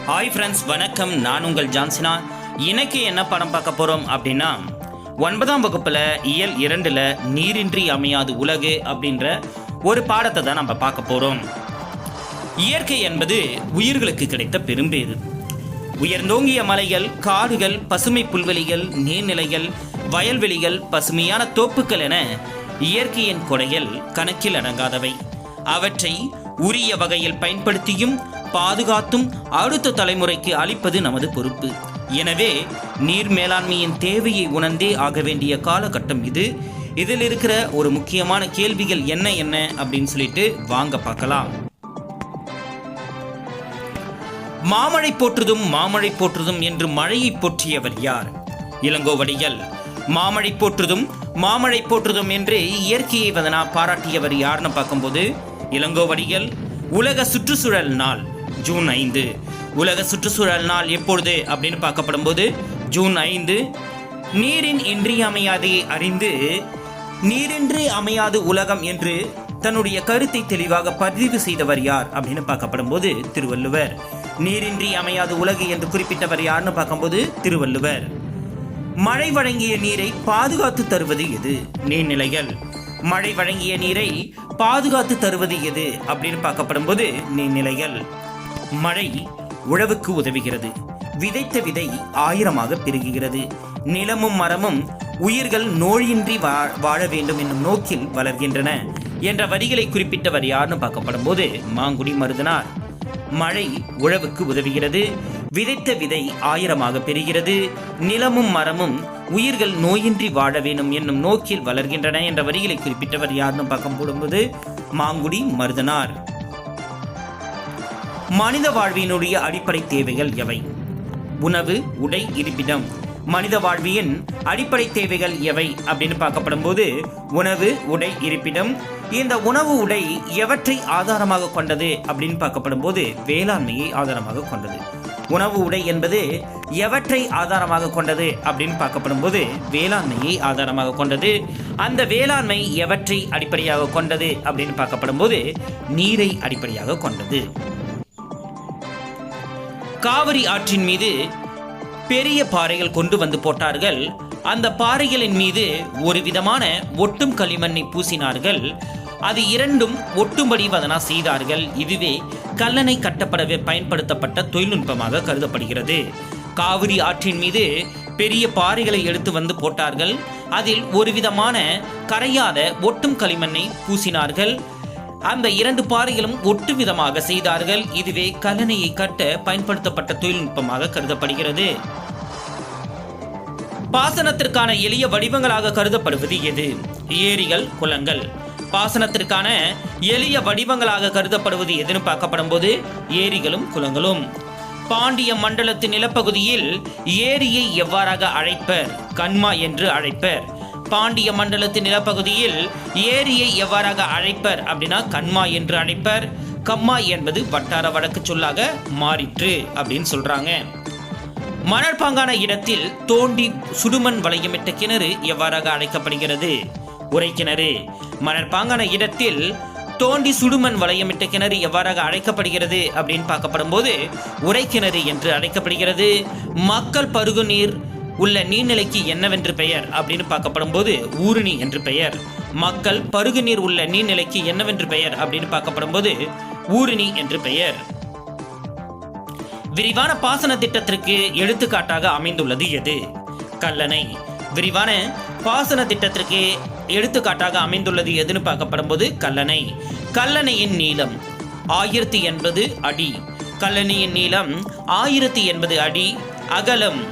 Hi friends, வணக்கம். நான் உங்கள் ஜான்சினா. இன்னைக்கு என்ன படம் பார்க்க போகிறோம் அப்படின்னா, 9ஆம் வகுப்பில் இயல் 2ல் நீரின்றி அமையாது உலகு அப்படின்ற ஒரு பாடத்தை தான் நம்ம பார்க்க போகிறோம். இயற்கை என்பது உயிர்களுக்கு கிடைத்த பெரும்பேறு. உயர்ந்தோங்கிய மலைகள், காடுகள், பசுமை புல்வெளிகள், நீர்நிலைகள், வயல்வெளிகள், பசுமையான தோப்புக்கள் என இயற்கையின் கொடைகள் கணக்கில் அடங்காதவை. அவற்றை உரிய வகையில் பயன்படுத்தியும் பாதுகாத்தும் அடுத்த தலைமுறைக்கு அளிப்பது நமது பொறுப்பு. எனவே நீர் மேலாண்மையின் தேவையை உணர்ந்தே ஆக வேண்டிய காலகட்டம் இது. இதில் இருக்கிற ஒரு முக்கியமான கேள்விகள் என்ன அப்படின்னு சொல்லிட்டு வாங்க பார்க்கலாம். மாமழை போற்றுதும் மாமழை போற்றுதும் என்று மழையை போற்றியவர் யார்? இளங்கோவடிகள். மாமழை போற்றுதும் மாமழை போற்றுதும் என்று இயற்கையை பாராட்டியவர் யாருன்னு பார்க்கும்போது இளங்கோவடிகள். உலக சுற்றுச்சூழல் நாள் ஜூன் 5. உலக சுற்றுச்சூழல் நாள் எப்பொழுது அப்படின்னு பார்க்கப்படும் போது ஜூன் 5. நீரின் இன்றியமையாதையை அறிந்து நீரின்றி அமையாது உலகம் என்று தன்னுடைய கருத்தை தெளிவாக பதிவு செய்தவர் யார் அப்படின்னு பார்க்கப்படும் போது திருவள்ளுவர். நீரின்றி அமையாது உலகு என்று குறிப்பிட்டவர் யாருன்னு பார்க்கும்போது திருவள்ளுவர். மழை வழங்கிய நீரை பாதுகாத்து தருவது எது? நீர்நிலைகள். மழை வழங்கிய நீரை பாதுகாத்து தருவது எது அப்படின்னு பார்க்கப்படும் போது நீர்நிலைகள். மழை உழவுக்கு உதவுகிறது. விதைத்த விதை 1000ஆக பெருகுகிறது. நிலமும் மரமும் உயிர்கள் நோயின்றி வாழ வேண்டும் என்னும் நோக்கில் வளர்கின்றன என்ற வரிகளை குறிப்பிட்டவர் யாருன்னு பார்க்கப்படும் போது மாங்குடி மருதனார். மழை உழவுக்கு உதவுகிறது. விதைத்த விதை 1000ஆக பெறுகிறது. நிலமும் மரமும் உயிர்கள் நோயின்றி வாழ வேண்டும் என்னும் நோக்கில் வளர்கின்றன என்ற வரிகளை குறிப்பிட்டவர் யாருன்னு பார்க்க போடும்போது மாங்குடி மருதனார். மனித வாழ்வினுடைய அடிப்படை தேவைகள் எவை? உணவு, உடை, இருப்பிடம். மனித வாழ்வின் அடிப்படை தேவைகள் எவை அப்படின்னு பார்க்கப்படும் போது உணவு, உடை, இருப்பிடம். இந்த உணவு, உடை எவற்றை ஆதாரமாக கொண்டது அப்படின்னு பார்க்கப்படும் போது வேளாண்மையை ஆதாரமாக கொண்டது. உணவு, உடை என்பது எவற்றை ஆதாரமாக கொண்டது அப்படின்னு பார்க்கப்படும் போது வேளாண்மையை ஆதாரமாக கொண்டது. அந்த வேளாண்மை எவற்றை அடிப்படையாக கொண்டது அப்படின்னு பார்க்கப்படும் போது நீரை அடிப்படையாக கொண்டது. காவிரி ஆற்றின் மீது பெரிய பாறைகள் கொண்டு வந்து போட்டார்கள். அந்த பாறைகளின் மீது ஒரு விதமான ஒட்டும் களிமண்ணை பூசினார்கள். அது இரண்டும் ஒட்டும்படி செய்தார்கள். இதுவே கல்லணை கட்டப்படவே பயன்படுத்தப்பட்ட தொழில்நுட்பமாக கருதப்படுகிறது. காவிரி ஆற்றின் மீது பெரிய பாறைகளை எடுத்து வந்து போட்டார்கள். அதில் ஒரு விதமான கரையாத ஒட்டும் களிமண்ணை பூசினார்கள். அந்த இரண்டு பாறைகளும் ஒட்டு விதமாக செய்தார்கள். இதுவே கல்லணையை கட்ட பயன்படுத்தப்பட்ட தொழில்நுட்பமாக கருதப்படுகிறது. பாசனத்திற்கான எளிய வடிவங்களாக கருதப்படுவது எது? ஏரிகள், குளங்கள். பாசனத்திற்கான எளிய வடிவங்களாக கருதப்படுவது எதுன்னு பார்க்கப்படும் போது ஏரிகளும் குளங்களும். பாண்டிய மண்டலத்து நிலப்பகுதியில் ஏரியை எவ்வாறாக அழைப்பர்? கண்மா என்று அழைப்பர். பாண்டிய மண்டலத்து நிலப்பகுதியில் ஏரியை எவ்வாறாக அழைப்பர் அப்படின்னா கண்மா என்று அழைப்பர். கம்மா என்பது வட்டார வழக்கு சொல்லாக மாறிற்று அப்படின்னு சொல்றாங்க. மணற்பாங்கான இடத்தில் தோண்டி சுடுமண் வளையமிட்ட கிணறு எவ்வாறாக அழைக்கப்படுகிறது? உரைக்கிணறு. மணற்பாங்கான இடத்தில் தோண்டி சுடுமண் வளையமிட்ட கிணறு எவ்வாறாக அழைக்கப்படுகிறது அப்படின்னு பார்க்கப்படும் போது உரைக்கிணறு என்று அழைக்கப்படுகிறது. மக்கள் பருகு நீர் உள்ள நீர்நிலைக்கு என்னவென்று பெயர் அப்படின்னு பார்க்கப்படும் போது ஊருணி என்று பெயர். மக்கள் பருகு நீர் உள்ள நீர்நிலைக்கு என்னவென்று பெயர் அப்படின்னு பார்க்கப்படும் போது ஊருணி என்று பெயர். விரிவான பாசன திட்டத்திற்கு எடுத்துக்காட்டாக அமைந்துள்ளது எது? கல்லணை. விரிவான பாசன திட்டத்திற்கு எடுத்துக்காட்டாக அமைந்துள்ளது எதுன்னு பார்க்கப்படும் போது கல்லணை. கல்லணையின் நீளம் 1080 அடி. கல்லணையின் நீளம் 1080 அடி. அகலம்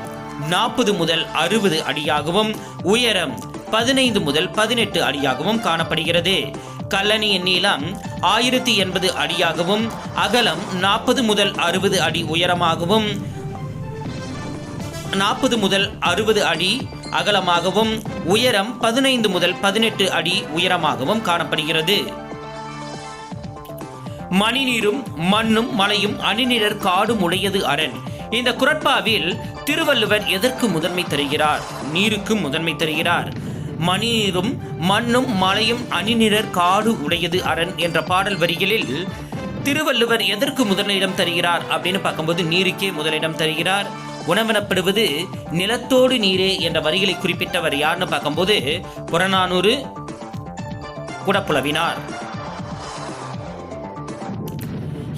40 முதல் 60 அடியாகவும் உயரம் 15 முதல் 18 அடியாகவும் காணப்படுகிறது. கல்லணையின் நீளம் 1080 அடியாகவும் அகலம் 40 முதல் 60 அடி உயரமாகவும் 40 முதல் 60 அடி அகலமாகவும் உயரம் 15 முதல் 18 அடி உயரமாகவும் காணப்படுகிறது. மணிநீரும் மண்ணும் மலையும் அணிநிழற் காடும் உடையது அரண். இந்த குறட்பாவில் திருவள்ளுவர் எதற்கு முதன்மை தருகிறார்? நீருக்கு முதன்மை தருகிறார். மணிநீரும் மண்ணும் மலையும் அணிநிழற் காடு உடையது அரண் என்ற பாடல் வரிகளில் திருவள்ளுவர் எதற்கு முதலிடம் தருகிறார் அப்படின்னு பார்க்கும்போது நீருக்கே முதலிடம் தருகிறார். உணவெனப்படுவது நிலத்தோடு நீரே என்ற வரிகளை குறிப்பிட்டவர் யாருன்னு பார்க்கும்போது புறநானூறு குடப்புலவினார்.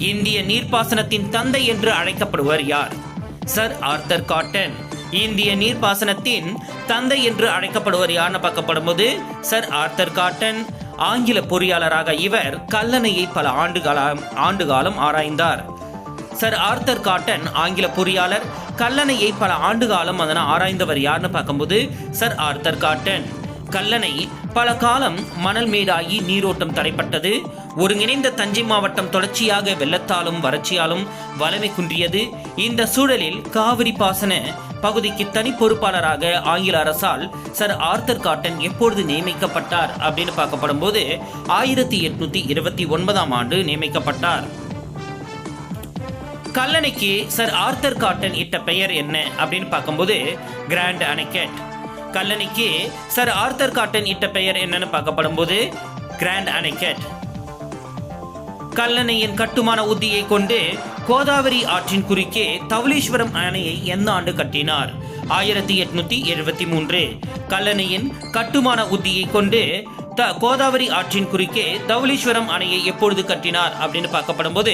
இந்திய நீர்ப்பாசனத்தின் தந்தை என்று அழைக்கப்படுவர் யார்? Sir Arthur cotton. இந்திய நீர்ப்பாசனத்தின் தந்தை என்று அழைக்கப்படுவர் யார்னு பார்க்கப்படும்போது சர் ஆர்தர் காட்டன். ஆங்கில பொறியாளராக இவர் கல்லணையை பல ஆண்டுகாலம் ஆராய்ந்தார். சர் ஆர்தர் காட்டன் ஆங்கில பொறியாளர். கல்லணையை பல ஆண்டுகாலம் அதனை ஆராய்ந்தவர் யாருன்னு பார்க்கும்போது சர் ஆர்தர் காட்டன். கல்லணை பல காலம் மணல் மேடாகி நீரோட்டம் தடைப்பட்டது. ஒருங்கிணைந்த தஞ்சை மாவட்டம் தொடர்ச்சியாக வெள்ளத்தாலும் வறட்சியாலும் வளமை குன்றியது. இந்த சூழலில் காவிரி பாசன பகுதிக்கு தனி பொறுப்பாளராக ஆங்கில அரசால் சர் ஆர்தர் காட்டன் எப்பொழுது நியமிக்கப்பட்டார் அப்படின்னு பார்க்கப்படும் போது 1829 ஆண்டு நியமிக்கப்பட்டார். கல்லணைக்கு சர் ஆர்தர் காட்டன் இட்ட பெயர் என்ன அப்படின்னு பார்க்கும்போது grand anicut. கல்லணைக்கு sir Arthur cotton இட்ட பெயர் என்னன்னு பார்க்கப்படும் போது கிராண்ட் அணைக்கட். கல்லணையின் கட்டுமான உத்தியை கொண்டு கோதாவரி ஆற்றின் குறுக்கே தவளீஸ்வரம் அணையை எந்த ஆண்டு கட்டினார்? 1873. கல்லணையின் கட்டுமான உத்தியை கொண்டு கோதாவரி ஆற்றின் குறுக்கே தவளீஸ்வரம் அணையை எப்பொழுது கட்டினார் அப்படின்னு பார்க்கப்படும் போது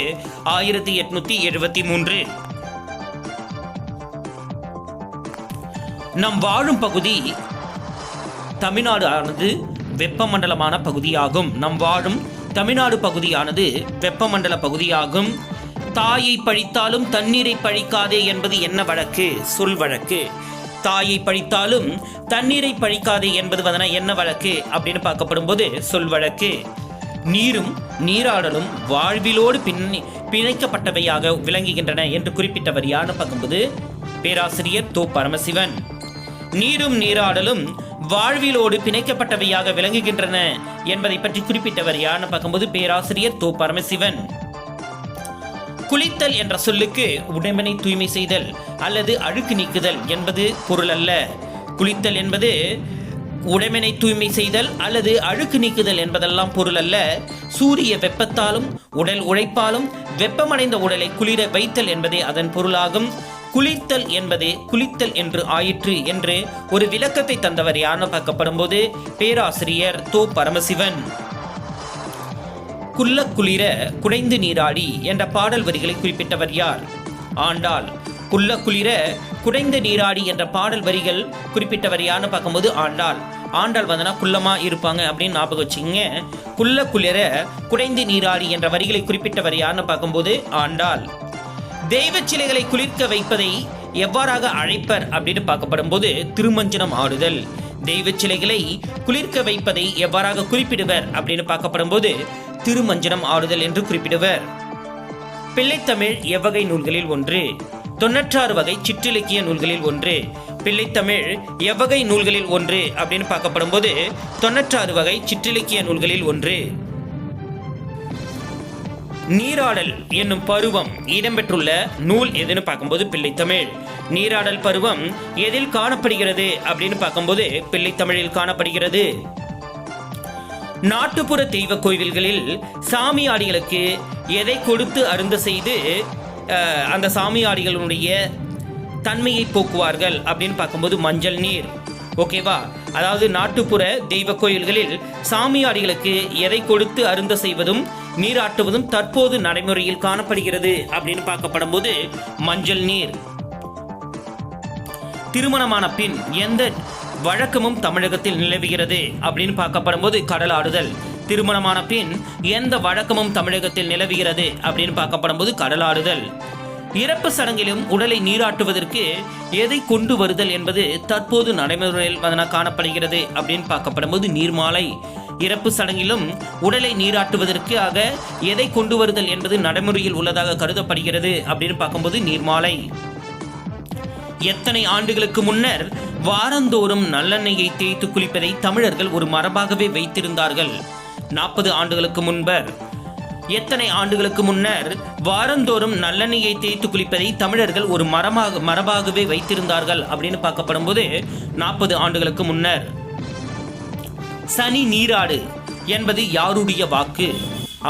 1873. நம் வாழும் பகுதி தமிழ்நாடு ஆனது வெப்பமண்டலமான பகுதியாகும். நம் வாழும் தமிழ்நாடு பகுதியானது வெப்பமண்டல பகுதியாகும். தாயை பழித்தாலும் தண்ணீரை பழிக்காதே என்பது என்ன வழக்கு? சொல் வழக்கு. தாயை பழித்தாலும் தண்ணீரை பழிக்காதே என்பது என்ன வழக்கு அப்படின்னு பார்க்கப்படும் போது சொல் வழக்கு. நீரும் நீராடலும் வாழ்விலோடு பிணைக்கப்பட்டவையாக விளங்குகின்றன என்று குறிப்பிட்டவர் யாருன்னு பார்க்கும்போது பேராசிரியர் தோ பரமசிவன். நீரும் நீராடலும் வாழ்விலோடு பிணைக்கப்பட்டவையாக விளங்குகின்றன என்பதை பற்றி குறிப்பிட்டவர் யாருன்னு பார்க்கும்போது பேராசிரியர் தோ பரமசிவன். குளித்தல் என்ற சொல்லுக்கு உடம்பினை தூய்மை செய்தல் அல்லது அழுக்கு நீக்குதல் என்பது பொருள் அல்ல. குளித்தல் என்பது உடம்பினை தூய்மை செய்தல் அல்லது அழுக்கு நீக்குதல் என்பதெல்லாம் பொருள் அல்ல. சூரிய வெப்பத்தாலும் உடல் உழைப்பாலும் வெப்பமடைந்த உடலை குளிர வைத்தல் என்பதே அதன் பொருளாகும். குளித்தல் என்பதே குளித்தல் என்று ஆயிற்று என்று ஒரு விளக்கத்தை தந்தவர் யாருன்னு பார்க்கப்படும் போது பேராசிரியர் தோ பரமசிவன். குள்ள குளிர குடைந்து நீராடி என்ற பாடல் வரிகளை குறிப்பிட்டவர் யார்? ஆண்டாள். குள்ள குளிர குடைந்து நீராடி என்ற பாடல் வரிகள் குறிப்பிட்டவர் யாருன்னு பார்க்கும்போது ஆண்டாள். ஆண்டாள் குள்ளமா இருப்பாங்க அப்படின்னு ஞாபகம் வச்சுங்க. குள்ள குளிர குடைந்து நீராடி என்ற வரிகளை குறிப்பிட்டவர் யாருன்னு பார்க்கும்போது ஆண்டாள். தெய்வ சிலைகளை குளிர்க்க வைப்பதை எவ்வாறாக அழைப்பர் அப்படின்னு பார்க்கப்படும் போது திருமஞ்சனம் ஆடுதல். தெய்வ சிலைகளை குளிர்க்க வைப்பதை எவ்வாறாக குறிப்பிடுவர் அப்படின்னு பார்க்கப்படும் போது திருமஞ்சனம் ஆடுதல் என்று குறிப்பிடுவர். பிள்ளைத்தமிழ் எவ்வகை நூல்களில் ஒன்று? 96 வகை சிற்றிலக்கிய நூல்களில் ஒன்று. பிள்ளைத்தமிழ் எவ்வகை நூல்களில் ஒன்று அப்படின்னு பார்க்கப்படும் போது 96 வகை சிற்றிலக்கிய நூல்களில் ஒன்று. நீராடல் என்னும் பருவம் இடம்பெற்றுள்ள நூல் எதுன்னு பார்க்கும்போது பிள்ளைத்தமிழ். நீராடல் பருவம் எதில் காணப்படுகிறது அப்படின்னு பார்க்கும்போது பிள்ளைத்தமிழில் காணப்படுகிறது. நாட்டுப்புற தெய்வ கோவில்களில் சாமியாடிகளுக்கு எதை கொடுத்து அருந்த செய்து அந்த சாமியாடிகளுடைய தன்மையை போக்குவார்கள் அப்படின்னு பார்க்கும்போது மஞ்சள் நீர். ஓகேவா? அதாவது நாட்டுப்புற தெய்வ கோயில்களில் சாமியாடிகளுக்கு எதை கொடுத்து அருந்த செய்வதும் நீராட்டுவதும் தற்போது நடைமுறையில் காணப்படுகிறது அப்படின்னு பார்க்கப்படும் போது மஞ்சள் நீர். திருமணமான பின் எந்த வழக்கமும் தமிழகத்தில் நிலவுகிறது அப்படின்னு பார்க்கப்படும் போது கடலாடுதல். திருமணமான பின் எந்த வழக்கமும் தமிழகத்தில் நிலவுகிறது அப்படின்னு பார்க்கப்படும் போது கடலாடுதல். இறப்பு சடங்கிலும் உடலை நீராட்டுவதற்கு எதை கொண்டு வருதல் என்பது தற்போது நடைமுறையில் காணப்படுகிறது அப்படின்னு பார்க்கப்படும் போது நீர்மாலை. இறப்பு சடங்கிலும் உடலை நீராட்டுவதற்காக எதை கொண்டு வருதல் என்பது நடைமுறையில் உள்ளதாக கருதப்படுகிறது அப்படின்னு பார்க்கும்போது நீர்மாலை. எத்தனை ஆண்டுகளுக்கு முன்னர் வாரந்தோறும் நல்லெண்ணெயை தேய்த்து குளிப்பதை தமிழர்கள் ஒரு மரபாகவே வைத்திருந்தார்கள்? 40 ஆண்டுகளுக்கு முன்பர். எத்தனை ஆண்டுகளுக்கு முன்னர் வாரந்தோறும் நல்லெண்ணெயை தேய்த்து குளிப்பதை தமிழர்கள் ஒரு மரபாகவே வைத்திருந்தார்கள் அப்படின்னு பார்க்கப்படும் போது 40 ஆண்டுகளுக்கு முன்னர். சனி நீராடு என்பது யாருடைய வாக்கு?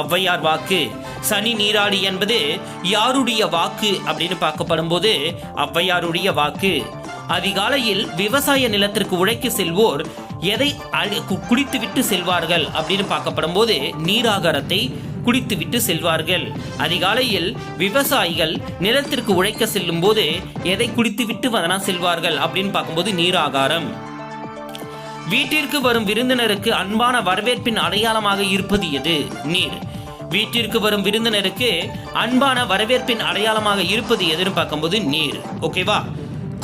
ஔவையார் வாக்கு. சனி நீராடி என்பது யாருடைய வாக்கு அப்படின்னு பார்க்கப்படும் போது ஔவையாருடைய வாக்கு. அதிகாலையில் விவசாய நிலத்திற்கு உழைக்க செல்வோர் எதை குடித்துவிட்டு செல்வார்கள் அப்படின்னு பார்க்கப்படும் போது நீராகாரத்தை குடித்துவிட்டு செல்வார்கள். அதிகாலையில் விவசாயிகள் நிலத்திற்கு உழைக்க செல்லும் போது எதை குடித்துவிட்டு செல்வார்கள் அப்படின்னு பார்க்கும்போது நீராகாரம். வீட்டிற்கு வரும் விருந்தினருக்கு அன்பான வரவேற்பின் அடையாளமாக இருப்பது எது? நீர். வீட்டிற்கு வரும் விருந்தினருக்கு அன்பான வரவேற்பின் அடையாளமாக இருப்பது எதுன்னு பார்க்கும்போது நீர். ஓகேவா?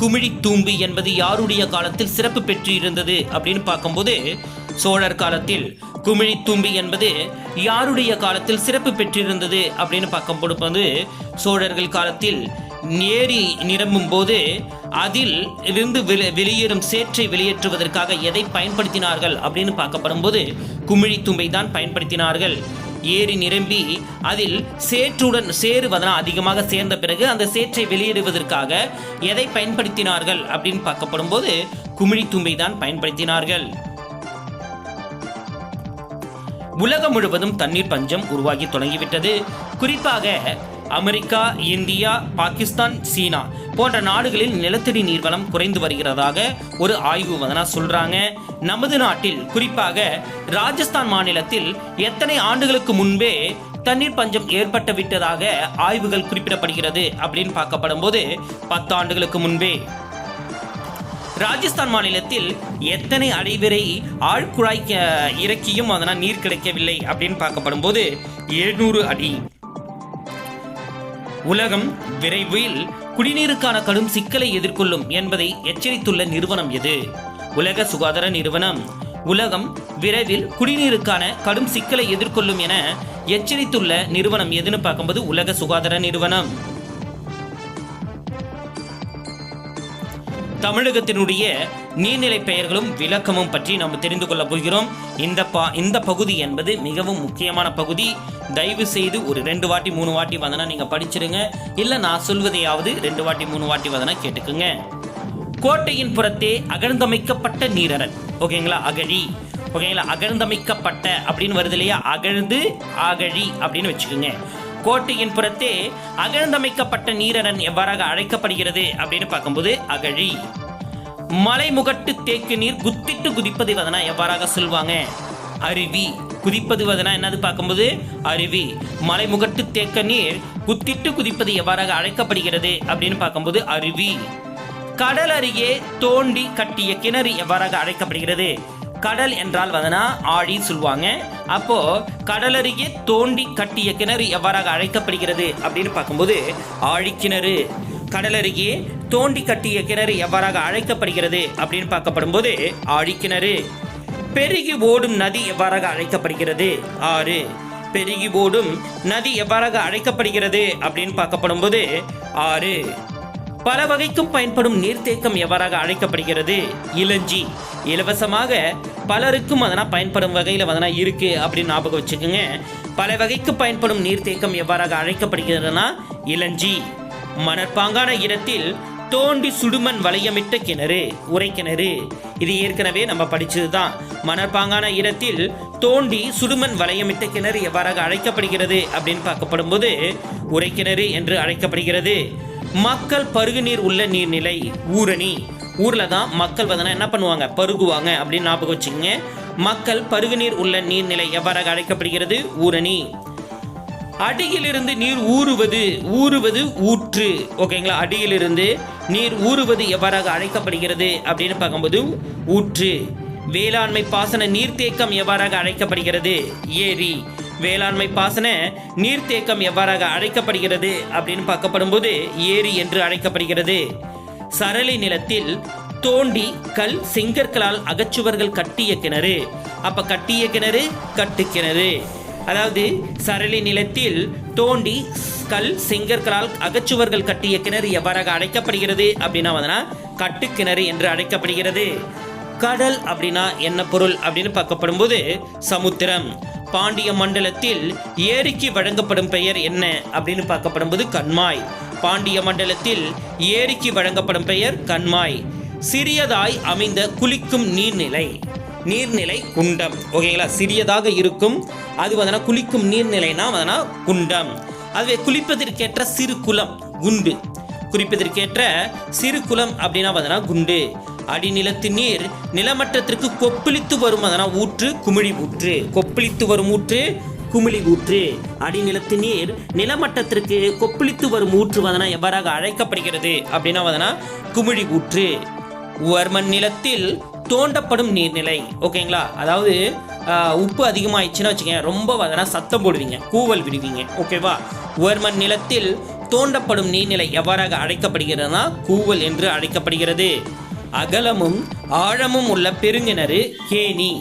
குமிழி தூம்பு என்பது யாருடைய காலத்தில் சிறப்பு பெற்று இருந்தது அப்படின்னு பார்க்கும்போது சோழர் காலத்தில். குமிழி தூம்பு என்பது யாருடைய காலத்தில் சிறப்பு பெற்றிருந்தது அப்படின்னு பார்க்கும்போது சோழர்கள் காலத்தில். ஏரி நிரம்பும் போது அதில் இருந்து வெளியேறும் சேற்றை வெளியேற்றுவதற்காக எதை பயன்படுத்தினார்கள் அப்படின்னு பார்க்கப்படும் போது குமிழி தும்பை தான் பயன்படுத்தினார்கள். ஏரி நிரம்பி அதில் சேறு அதிகமாக சேர்ந்த பிறகு அந்த சேற்றை வெளியிடுவதற்காக எதை பயன்படுத்தினார்கள் அப்படின்னு பார்க்கப்படும் போது குமிழி தும்பை தான் பயன்படுத்தினார்கள். உலகம் முழுவதும் தண்ணீர் பஞ்சம் உருவாகி தொடங்கிவிட்டது. குறிப்பாக அமெரிக்கா, இந்தியா, பாகிஸ்தான், சீனா போன்ற நாடுகளில் நிலத்தடி நீர்வளம் குறைந்து வருகிறதாக ஒரு ஆய்வு சொல்றாங்க. நமது நாட்டில் குறிப்பாக ராஜஸ்தான் மாநிலத்தில் எத்தனை ஆண்டுகளுக்கு முன்பே தண்ணீர் பஞ்சம் ஏற்பட்டு விட்டதாக ஆய்வுகள் குறிப்பிடப்படுகிறது அப்படின்னு பார்க்கப்படும் போது 10 ஆண்டுகளுக்கு முன்பே. ராஜஸ்தான் மாநிலத்தில் எத்தனை அடி வரை ஆழ்குழாய் இறக்கியும் நீர் கிடைக்கவில்லை அப்படின்னு பார்க்கப்படும் போது 700 அடி. உலகம் விரைவில் குடிநீருக்கான கடும் சிக்கலை எதிர்கொள்ளும் என்பதை எச்சரித்துள்ள நிறுவனம் எது? உலக சுகாதார நிறுவனம். உலகம் விரைவில் குடிநீருக்கான கடும் சிக்கலை எதிர்கொள்ளும் என எச்சரித்துள்ள நிறுவனம் எதுன்னு பார்க்கும்போது உலக சுகாதார நிறுவனம். தமிழகத்தினுடைய நீர்நிலை பெயர்களும் விளக்கமும் பற்றி நாம் தெரிந்து கொள்ள போகிறோம். இந்த பகுதி என்பது மிகவும் முக்கியமான பகுதி. தயவு செய்து ஒரு 2 வாட்டி 3 வாட்டி நீங்க படிச்சிருங்க. இல்ல நான் சொல்வதையாவது 2 வாட்டி 3 வாட்டி கேட்டுக்குங்க. கோட்டையின் புறத்தே அகழ்ந்தமைக்கப்பட்ட நீரரண். ஓகேங்களா? அகழி. ஓகேங்களா? அகழ்ந்தமைக்கப்பட்ட அப்படின்னு வருது இல்லையா? அகழ்ந்து அகழி அப்படின்னு வச்சுக்கோங்க. கோட்டையின் புறத்தே அகழ்ந்தமைக்கப்பட்ட நீரரண் எவ்வாறாக அழைக்கப்படுகிறது அப்படின்னு பார்க்கும்போது அகழி. மலைமுகட்டு தேக்கு நீர் குத்திட்டு குதிப்பது எவ்வாறாக சொல்வாங்க? அருவி. குதிப்பது என்னது பார்க்கும்போது அருவி. மலைமுகட்டு தேக்க நீர் குத்திட்டு குதிப்பது எவ்வாறாக அழைக்கப்படுகிறது அப்படின்னு பார்க்கும்போது அருவி. கடல் அருகே தோண்டி கட்டிய கிணறு எவ்வாறாக அழைக்கப்படுகிறது? கடல் என்றால் ஆழி சொல்லுவாங்க. அப்போ கடல் அருகே தோண்டி கட்டிய கிணறு எவ்வாறாக அழைக்கப்படுகிறது அப்படின்னு பார்க்கும்போது ஆழிக்கிணறு. கடல் அருகே தோண்டி கட்டிய கிணறு எவ்வாறாக அழைக்கப்படுகிறது அப்படின்னு பார்க்கப்படும் போது ஆழிக்கிணறு. பெருகி ஓடும் நதி எவ்வாறாக அழைக்கப்படுகிறது? ஆறு. பெருகி ஓடும் நதி எவ்வாறாக அழைக்கப்படுகிறது அப்படின்னு பார்க்கப்படும் போது ஆறு. பல வகைக்கும் பயன்படும் நீர்த்தேக்கம் எவ்வாறாக அழைக்கப்படுகிறது? இளஞ்சி. இலவசமாக பலருக்கும் பயன்படும் வகையில் இருக்கு அப்படின்னு ஞாபகம் வச்சுக்கோங்க. பல வகைக்கு பயன்படும் நீர்த்தேக்கம் எவ்வாறாக அழைக்கப்படுகிறதுனா இளஞ்சி. மணற்பாங்கான இடத்தில் தோண்டி சுடுமண் வளையமிட்ட கிணறு உரைக்கிணறு. இது ஏற்கனவே நம்ம படிச்சதுதான். மணற்பாங்கான இடத்தில் தோண்டி சுடுமண் வளையமிட்ட கிணறு எவ்வாறாக அழைக்கப்படுகிறது அப்படின்னு பார்க்கப்படும் போது உரைக்கிணறு என்று அழைக்கப்படுகிறது. மக்கள் பருகு நீர் உள்ள நீர்நிலை ஊரணி. ஊர்ல தான் மக்கள் என்ன பண்ணுவாங்க? பருகுவாங்க அப்படின்னு ஞாபகம் வச்சுக்கோங்க. மக்கள் பருகு நீர் உள்ள நீர்நிலை எவ்வாறாக அழைக்கப்படுகிறது? ஊரணி. அடியிலிருந்து நீர் ஊறுவது ஊற்று. ஓகேங்களா? அடியிலிருந்து நீர் ஊறுவது எவ்வாறாக அழைக்கப்படுகிறது அப்படின்னு பார்க்கும்போது ஊற்று. வேளாண்மை பாசன நீர்த்தேக்கம் எவ்வாறாக அழைக்கப்படுகிறது? ஏரி. வேளாண்மை பாசன நீர்த்தேக்கம் எவ்வாறாக அழைக்கப்படுகிறது அப்படின்னு பார்க்கப்படும் போது ஏரி என்று அழைக்கப்படுகிறது. சரளி நிலத்தில் தோண்டி கல் செங்கற்களால் அகச்சுவர்கள் கட்டிய கிணறு. அப்ப கட்டிய கிணறு கட்டு கிணறு. அதாவது சரளி நிலத்தில் தோண்டி கல் செங்கற்களால் அகச்சுவர்கள் கட்டிய கிணறு எவ்வாறாக அழைக்கப்படுகிறது அப்படின்னா கட்டு கிணறு என்று அழைக்கப்படுகிறது. கடல் அப்படின்னா என்ன பொருள் அப்படின்னு பார்க்கப்படும் போது சமுத்திரம். பாண்டிய மண்டலத்தில் ஏரிக்கு வழங்கப்படும் பெயர் என்ன அப்படின்னு பார்க்கப்படும் போது கண்மாய். பாண்டிய மண்டலத்தில் ஏரிக்கு வழங்கப்படும் பெயர் கண்மாய். சிறியதாய் அமைந்த குளிக்கும் நீர்நிலை. நீர்நிலை குண்டம். ஓகேங்களா, சிறியதாக இருக்கும், அது வந்து குளிக்கும் நீர்நிலைனா வந்து குண்டம். அதுவே குளிப்பதற்கேற்ற சிறு குளம் குண்டு. குறிப்பதற்கேற்ற சிறு குளம் அப்படின்னா வந்து குண்டு. அடிநிலத்து நீர் நிலமட்டத்திற்கு கொப்பளித்து வரும் அதனால் ஊற்று குமிழி ஊற்று. கொப்பளித்து வரும் ஊற்று குமிழி ஊற்று. அடிநிலத்து நீர் நிலமட்டத்திற்கு கொப்பளித்து வரும் ஊற்று வந்து எவ்வாறாக அழைக்கப்படுகிறது அப்படின்னா வந்து குமிழி ஊற்று. உவர்மண் நிலத்தில் தோண்டப்படும் நீர்நிலை. ஓகேங்களா, அதாவது உப்பு அதிகமாகிடுச்சுன்னா வச்சுக்கோங்க, ரொம்ப வந்து சத்தம் போடுவீங்க, கூவல் விடுவீங்க. ஓகேவா, உவர்மண் நிலத்தில் தோண்டப்படும் நீர்நிலை எவ்வாறாக அழைக்கப்படுகிறதுனா கூவல் என்று அழைக்கப்படுகிறது. அகலமும் ஆழமும் உள்ள பெருங்கிணறு கேணி.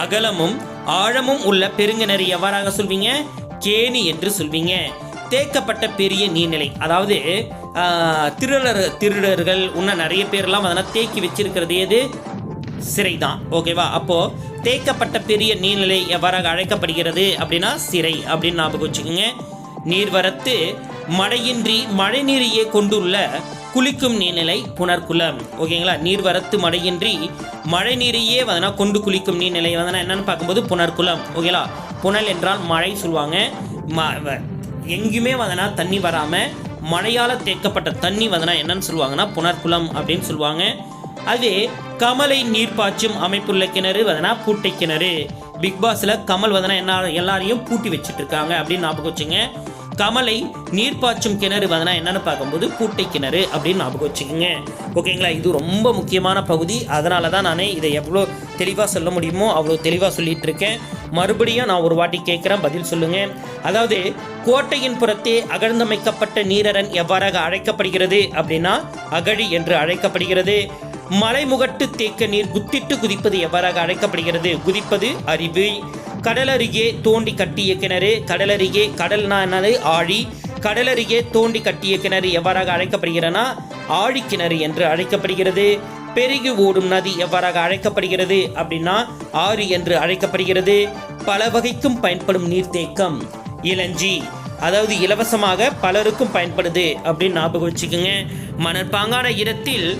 அகலமும் ஆழமும் உள்ள பெருங்கிணறு எவ்வாறாக சொல்வீங்க? கேணி என்று சொல்வீங்க. தேக்கப்பட்ட பெரிய நீர்நிலை, அதாவது திருடர்கள் இன்னும் நிறைய பேர்லாம் அதனால் தேக்கி வச்சிருக்கிறது எது? சிறை தான். ஓகேவா, அப்போ தேக்கப்பட்ட பெரிய நீர்நிலை எவ்வாறாக அழைக்கப்படுகிறது அப்படின்னா சிறை அப்படின்னு ஞாபகம் வச்சுக்கோங்க. நீர்வரத்து மழையின்றி மழை நீரையே கொண்டுள்ள குளிக்கும் நீர்நிலை புனர்குளம். ஓகேங்களா, நீர்வரத்து மழையின்றி மழை நீரையே வந்து கொண்டு குளிக்கும் நீர்நிலை வந்து என்னன்னு பார்க்கும்போது புனர்குளம். ஓகேங்களா, புனல் என்றால் மழை சொல்லுவாங்க. எங்கேயுமே வந்து தண்ணி வராமல் மழையால் தேக்கப்பட்ட தண்ணி வந்து என்னன்னு சொல்லுவாங்கன்னா புனர்குளம் அப்படின்னு சொல்லுவாங்க. அதே கமலை நீர்ப்பாய்ச்சும் அமைப்புள்ள கிணறு வந்து பூட்டை கிணறு. பிக் பாஸ்ல கமல் வந்து என்ன எல்லாரையும் பூட்டி வச்சுட்டு இருக்காங்க அப்படின்னு ஞாபகம் வச்சுங்க. கமலை நீர்ப்பாய்ச்சும் கிணறு வந்து என்னன்னு பார்க்கும்போது பூட்டை கிணறு அப்படின்னு ஞாபகம் வச்சுக்கோங்க. ஓகேங்களா, இது ரொம்ப முக்கியமான பகுதி. அதனால தான் நான் இதை எவ்வளோ தெளிவாக சொல்ல முடியுமோ அவ்வளோ தெளிவாக சொல்லிட்டு இருக்கேன். மறுபடியும் நான் ஒரு வாட்டி கேட்குறேன், பதில் சொல்லுங்க. அதாவது கோட்டையின் புறத்தே அகழ்ந்தமைக்கப்பட்ட நீரரண் எவ்வாறாக அழைக்கப்படுகிறது அப்படின்னா அகழி என்று அழைக்கப்படுகிறது. மலைமுகட்டு தேக்க நீர் குத்திட்டு குதிப்பது எவ்வாறாக அழைக்கப்படுகிறது? குதிப்பது அருவி. கடலருகே தோண்டி கட்டிய கிணறு. கடலருகே, கடல்னா என்னது? ஆழி. கடலருகே தோண்டி கட்டிய கிணறு எவ்வாறாக அழைக்கப்படுகிறதுனா ஆழி கிணறு என்று அழைக்கப்படுகிறது. பெருகி ஓடும் நதி எவ்வாறாக அழைக்கப்படுகிறது அப்படின்னா ஆறு என்று அழைக்கப்படுகிறது. பல வகைக்கும் பயன்படும் நீர்த்தேக்கம் இளஞ்சி, அதாவது இலவசமாக பலருக்கும் பயன்படுது அப்படின்னு ஞாபகம் வச்சுக்கோங்க. மணற்பாங்கான இடத்தில்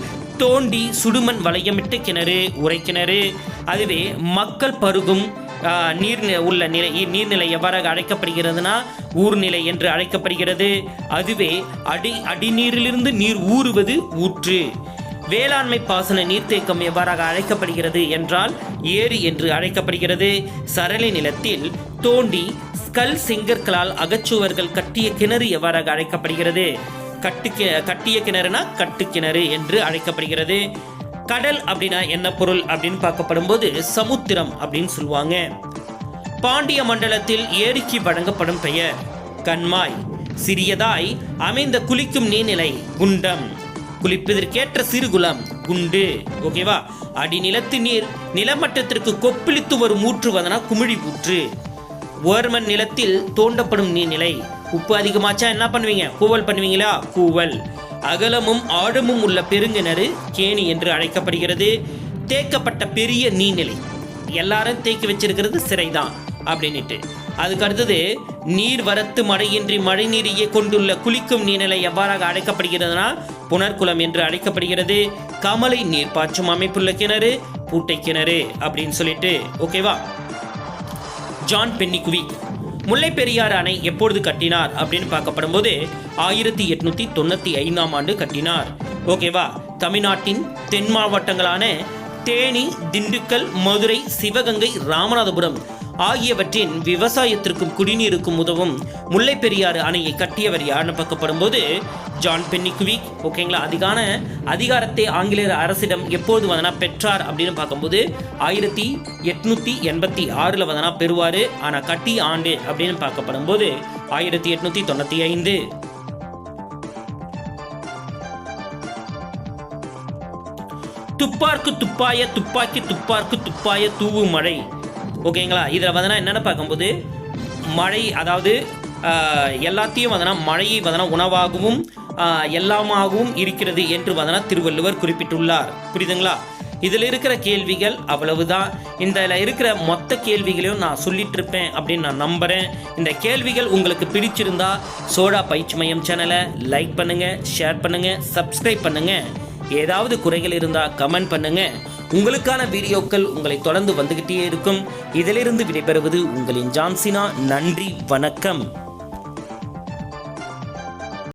தோண்டி சுடுமண் வளையமிட்டு கிணறு உரைக்கிணறு. அதுவே மக்கள் பருகும் நீர் உள்ள நிலை நீர்நிலை எவ்வாறாக அழைக்கப்படுகிறதுனா ஊர்நிலை என்று அழைக்கப்படுகிறது. அதுவே அடிநீரிலிருந்து நீர் ஊறுவது ஊற்று. வேளாண்மை பாசன நீர்த்தேக்கம் எவ்வாறாக அழைக்கப்படுகிறது என்றால் ஏரி என்று அழைக்கப்படுகிறது. சரளை நிலத்தில் தோண்டி கல் செங்கற்களால் அகச்சுவர்கள் கட்டிய கிணறு எவ்வாறாக அழைக்கப்படுகிறது? கட்டிய கிணறுனா கட்டுக்கிணறு என்று அழைக்கப்படுகிறது. கடல் அப்படின்னா என்ன பொருள் அப்படின்னு பார்க்கப்படும் போது சமுத்திரம் அப்படின்னு சொல்லுவாங்க. பாண்டிய மண்டலத்தில் ஏரிக்கு வழங்கப்படும் பெயர் கண்மாய். சிறியதாய் அமைந்த குளிக்கும் நீர்நிலை குண்டம். குளிப்பதற்கேற்ற சிறுகுளம் குண்டு. ஓகேவா, அடிநிலத்து நீர் நிலமட்டத்திற்கு கொப்பளித்து வரும் ஊற்று வந்தனா குமிழி ஊற்று. ஓர்மன் நிலத்தில் தோண்டப்படும் நீர்நிலை. உப்பு அதிகமாச்சா என்ன பண்ணுவீங்க? கூவல் பண்ணுவீங்களா? கூவல். அகலமும் ஆழமும் உள்ள பெருங்கிணறு கேணி என்று அழைக்கப்படுகிறது. தேக்கப்பட்ட பெரிய நீர்நிலை, எல்லாரும் தேக்கி வச்சிருக்கிறது சிறைதான் அப்படின்ட்டு. அதுக்கு அடுத்தது நீர் வரத்து மழையின்றி மழை நீரையே கொண்டுள்ள குளிக்கும் நீர்நிலை எவ்வாறாக அழைக்கப்படுகிறதுனா புனர்குளம் என்று அழைக்கப்படுகிறது. கமலை நீர் பாய்ச்சும் அமைப்புள்ள கிணறு பூட்டை கிணறு அப்படின்னு சொல்லிட்டு. ஓகேவா, ஜான் பென்னிகுவிக் முல்லை பெரியாறு அணை எப்பொழுது கட்டினார் அப்படின்னு பார்க்கப்படும் போது 1895 ஆண்டு கட்டினார். ஓகேவா, தமிழ்நாட்டின் தென் மாவட்டங்களான தேனி, திண்டுக்கல், மதுரை, சிவகங்கை, ராமநாதபுரம் ஆகியவற்றின் விவசாயத்திற்கும் குடிநீருக்கும் உதவும் முல்லை பெரியாறு அணையை கட்டியவர் யாருன்னு பார்க்கப்படும் போது ஜான் பென்னிகுவிக். ஓகேங்களா, அதிகாரத்தை ஆங்கிலேயர் அரசிடம் எப்போது வந்தனா பெற்றார் அப்படின்னு பார்க்கும்போது 1886 வந்தனா பெறுவார். ஆனால் கட்டிய ஆண்டு அப்படின்னு பார்க்கப்படும் போது 1895. துப்பார்க்கு துப்பாய துப்பாக்கி துப்பார்க்கு துப்பாய தூவு மழை. ஓகேங்களா, இதில் வந்து என்னென்ன பார்க்கும்போது மழை, அதாவது எல்லாத்தையும் வந்து மழையை வந்து உணவாகவும் எல்லாமாகவும் இருக்கிறது என்று வந்து திருவள்ளுவர் குறிப்பிட்டுள்ளார். புரியுதுங்களா? இதில் இருக்கிற கேள்விகள் அவ்வளவுதான். இதில் இருக்கிற மொத்த கேள்விகளையும் நான் சொல்லிட்டு இருப்பேன் அப்படின்னு நான் நம்புகிறேன். இந்த கேள்விகள் உங்களுக்கு பிடிச்சிருந்தா சோடா பயிற்சி மையம் சேனலை லைக் பண்ணுங்கள், ஷேர் பண்ணுங்கள், சப்ஸ்கிரைப் பண்ணுங்கள். ஏதாவது குறைகள் இருந்தால் கமெண்ட் பண்ணுங்கள். உங்களுக்கான வீடியோக்கள் உங்களை தொடர்ந்து வந்துகிட்டே இருக்கும். இதிலிருந்து விடைபெறுவது உங்களின் ஜான்சினா. நன்றி, வணக்கம்.